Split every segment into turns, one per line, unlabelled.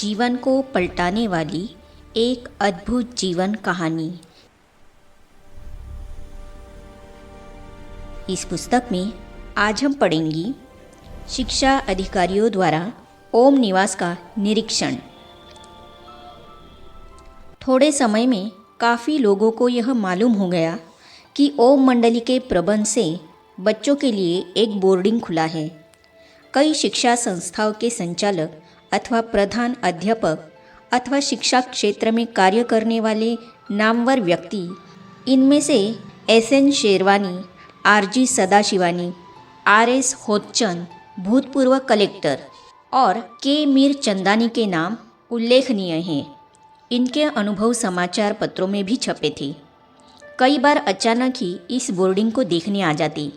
जीवन को पलटाने वाली एक अद्भुत जीवन कहानी। इस पुस्तक में आज हम पढ़ेंगी शिक्षा अधिकारियों द्वारा ओम निवास का निरीक्षण। थोड़े समय में काफ़ी लोगों को यह मालूम हो गया कि ओम मंडली के प्रबंध से बच्चों के लिए एक बोर्डिंग खुला है। कई शिक्षा संस्थाओं के संचालक अथवा प्रधान अध्यापक अथवा शिक्षा क्षेत्र में कार्य करने वाले नामवर व्यक्ति, इनमें से SN. Sherwani, RG. सदाशिवानी, RS. Hotchand भूतपूर्व कलेक्टर और के. मीर चंदानी के नाम उल्लेखनीय हैं। इनके अनुभव समाचार पत्रों में भी छपे थे। कई बार अचानक ही इस बोर्डिंग को देखने आ जाती।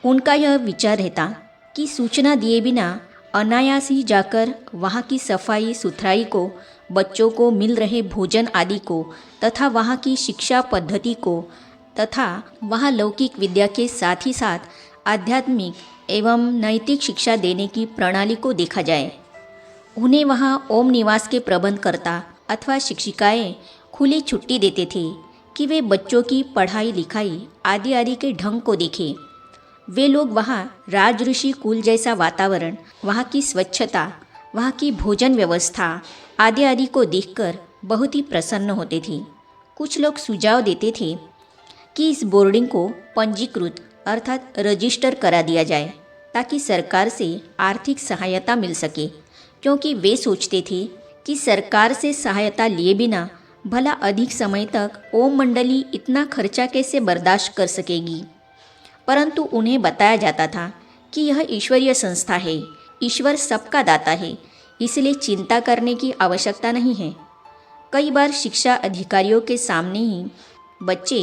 उनका यह विचार रहता कि सूचना दिए बिना अनायास ही जाकर वहाँ की सफाई सुथराई को, बच्चों को मिल रहे भोजन आदि को तथा वहाँ की शिक्षा पद्धति को तथा वहाँ लौकिक विद्या के साथ ही साथ आध्यात्मिक एवं नैतिक शिक्षा देने की प्रणाली को देखा जाए। उन्हें वहाँ ओम निवास के प्रबंधकर्ता अथवा शिक्षिकाएं खुली छुट्टी देते थे कि वे बच्चों की पढ़ाई लिखाई आदि आदि के ढंग को देखें। वे लोग वहाँ राजऋषि कुल जैसा वातावरण, वहाँ की स्वच्छता, वहाँ की भोजन व्यवस्था आदि आदि को देखकर बहुत ही प्रसन्न होते थे। कुछ लोग सुझाव देते थे कि इस बोर्डिंग को पंजीकृत अर्थात रजिस्टर करा दिया जाए ताकि सरकार से आर्थिक सहायता मिल सके, क्योंकि वे सोचते थे कि सरकार से सहायता लिए बिना भला अधिक समय तक ओम मंडली इतना खर्चा कैसे बर्दाश्त कर सकेगी। परंतु उन्हें बताया जाता था कि यह ईश्वरीय संस्था है, ईश्वर सबका दाता है, इसलिए चिंता करने की आवश्यकता नहीं है। कई बार शिक्षा अधिकारियों के सामने ही बच्चे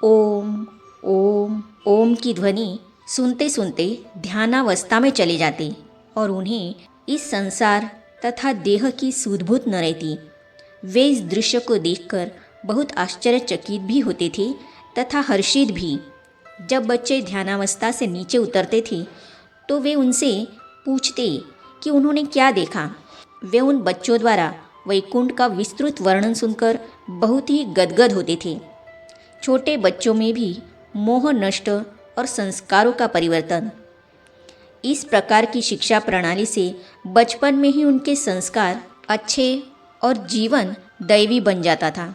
ओम ओम ओम की ध्वनि सुनते सुनते ध्यानावस्था में चले जाते और उन्हें इस संसार तथा देह की सूझबूझ न रहती। वे इस दृश्य को देखकर बहुत आश्चर्यचकित भी होते थे तथा हर्षित भी। जब बच्चे ध्यानावस्था से नीचे उतरते थे तो वे उनसे पूछते कि उन्होंने क्या देखा। वे उन बच्चों द्वारा वैकुंठ का विस्तृत वर्णन सुनकर बहुत ही गदगद होते थे। छोटे बच्चों में भी मोह नष्ट और संस्कारों का परिवर्तन। इस प्रकार की शिक्षा प्रणाली से बचपन में ही उनके संस्कार अच्छे और जीवन दैवी बन जाता था।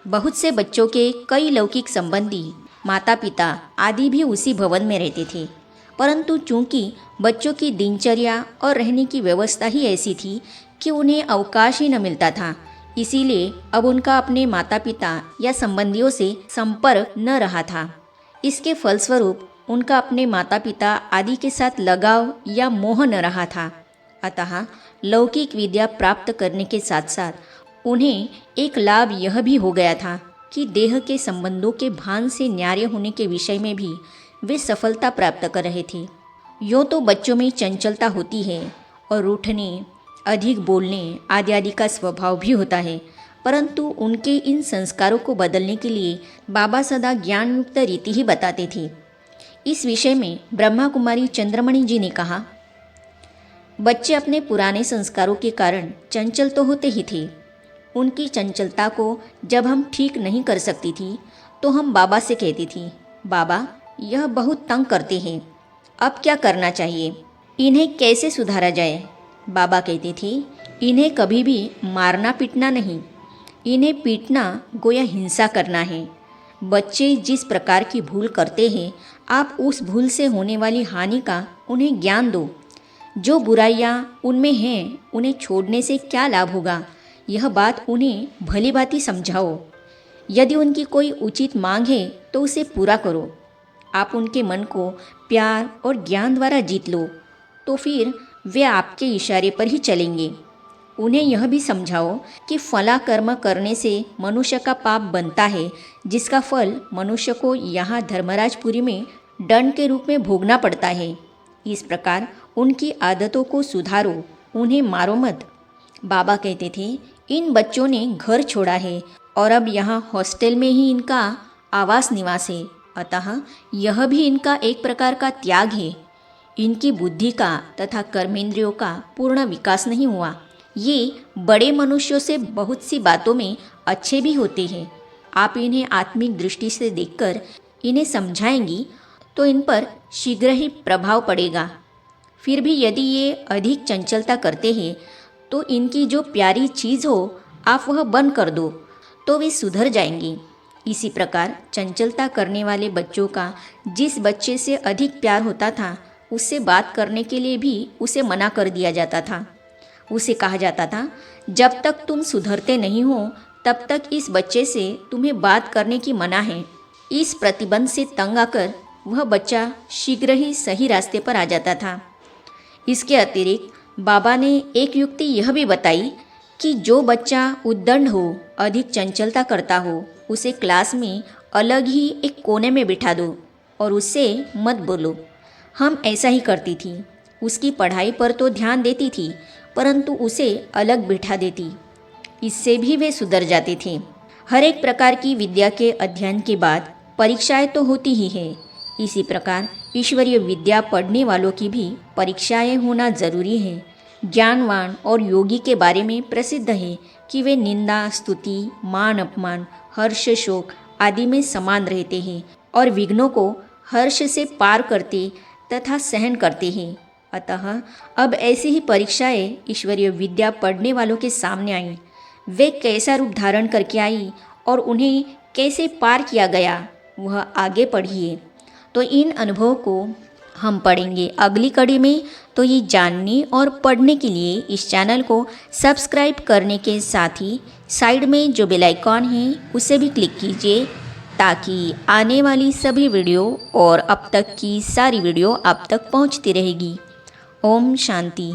बहुत से बच्चों के कई लौकिक संबंधी, माता पिता आदि भी उसी भवन में रहते थे, परंतु चूंकि बच्चों की दिनचर्या और रहने की व्यवस्था ही ऐसी थी कि उन्हें अवकाश ही न मिलता था, इसीलिए अब उनका अपने माता पिता या संबंधियों से संपर्क न रहा था। इसके फलस्वरूप उनका अपने माता पिता आदि के साथ लगाव या मोह न रहा था। अतः लौकिक विद्या प्राप्त करने के साथ साथ उन्हें एक लाभ यह भी हो गया था कि देह के संबंधों के भान से न्यारे होने के विषय में भी वे सफलता प्राप्त कर रहे थे। यूँ तो बच्चों में चंचलता होती है और रूठने, अधिक बोलने आदि आदि का स्वभाव भी होता है, परंतु उनके इन संस्कारों को बदलने के लिए बाबा सदा ज्ञानयुक्त रीति ही बताते थे। इस विषय में ब्रह्मा कुमारी चंद्रमणि जी ने कहा, बच्चे अपने पुराने संस्कारों के कारण चंचल तो होते ही थे। उनकी चंचलता को जब हम ठीक नहीं कर सकती थी तो हम बाबा से कहती थी, बाबा यह बहुत तंग करते हैं, अब क्या करना चाहिए, इन्हें कैसे सुधारा जाए। बाबा कहते थे, इन्हें कभी भी मारना पीटना नहीं, इन्हें पीटना गोया हिंसा करना है। बच्चे जिस प्रकार की भूल करते हैं, आप उस भूल से होने वाली हानि का उन्हें ज्ञान दो। जो बुराइयाँ उनमें हैं उन्हें छोड़ने से क्या लाभ होगा, यह बात उन्हें भली भांति समझाओ। यदि उनकी कोई उचित मांग है तो उसे पूरा करो। आप उनके मन को प्यार और ज्ञान द्वारा जीत लो तो फिर वे आपके इशारे पर ही चलेंगे। उन्हें यह भी समझाओ कि फला कर्म करने से मनुष्य का पाप बनता है, जिसका फल मनुष्य को यहाँ धर्मराजपुरी में दंड के रूप में भोगना पड़ता है। इस प्रकार उनकी आदतों को सुधारो, उन्हें मारो मत। बाबा कहते थे, इन बच्चों ने घर छोड़ा है और अब यहाँ हॉस्टल में ही इनका आवास निवास है, अतः यह भी इनका एक प्रकार का त्याग है। इनकी बुद्धि का तथा कर्मेंद्रियों का पूर्ण विकास नहीं हुआ, ये बड़े मनुष्यों से बहुत सी बातों में अच्छे भी होते हैं। आप इन्हें आत्मिक दृष्टि से देखकर इन्हें समझाएंगी तो इन पर शीघ्र ही प्रभाव पड़ेगा। फिर भी यदि ये अधिक चंचलता करते हैं तो इनकी जो प्यारी चीज़ हो आप वह बंद कर दो तो वे सुधर जाएंगी। इसी प्रकार चंचलता करने वाले बच्चों का जिस बच्चे से अधिक प्यार होता था उससे बात करने के लिए भी उसे मना कर दिया जाता था। उसे कहा जाता था, जब तक तुम सुधरते नहीं हो तब तक इस बच्चे से तुम्हें बात करने की मना है। इस प्रतिबंध से तंग आकर वह बच्चा शीघ्र ही सही रास्ते पर आ जाता था। इसके अतिरिक्त बाबा ने एक युक्ति यह भी बताई कि जो बच्चा उद्दंड हो, अधिक चंचलता करता हो, उसे क्लास में अलग ही एक कोने में बिठा दो और उससे मत बोलो। हम ऐसा ही करती थी। उसकी पढ़ाई पर तो ध्यान देती थी परंतु उसे अलग बिठा देती। इससे भी वे सुधर जाते थे। हर एक प्रकार की विद्या के अध्ययन के बाद परीक्षाएं तो होती ही है। इसी प्रकार ईश्वरीय विद्या पढ़ने वालों की भी परीक्षाएं होना जरूरी है। ज्ञानवान और योगी के बारे में प्रसिद्ध है कि वे निंदा, स्तुति, मान अपमान, हर्ष, शोक आदि में समान रहते हैं और विघ्नों को हर्ष से पार करते तथा सहन करते हैं। अतः अब ऐसी ही परीक्षाएं ईश्वरीय विद्या पढ़ने वालों के सामने आई। वे कैसा रूप धारण करके आई और उन्हें कैसे पार किया गया वह आगे पढ़िए। तो इन अनुभवों को हम पढ़ेंगे अगली कड़ी में। तो ये जानने और पढ़ने के लिए इस चैनल को सब्सक्राइब करने के साथ ही साइड में जो बेल आइकॉन है उसे भी क्लिक कीजिए ताकि आने वाली सभी वीडियो और अब तक की सारी वीडियो आप तक पहुंचती रहेगी। ओम शांति।